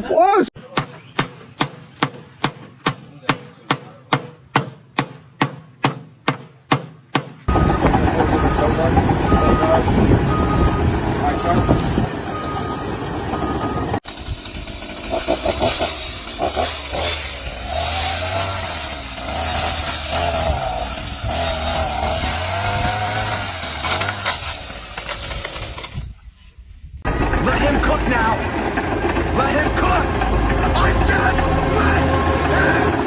와! Let him cook now! Let him cook! I said let him